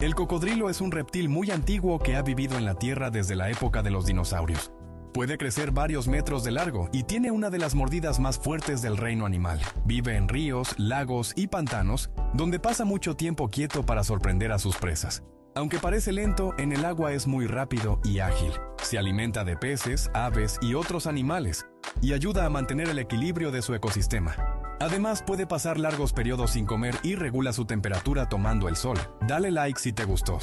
El cocodrilo es un reptil muy antiguo que ha vivido en la Tierra desde la época de los dinosaurios. Puede crecer varios metros de largo y tiene una de las mordidas más fuertes del reino animal. Vive en ríos, lagos y pantanos, donde pasa mucho tiempo quieto para sorprender a sus presas. Aunque parece lento, en el agua es muy rápido y ágil. Se alimenta de peces, aves y otros animales, y ayuda a mantener el equilibrio de su ecosistema. Además, puede pasar largos periodos sin comer y regula su temperatura tomando el sol. Dale like si te gustó.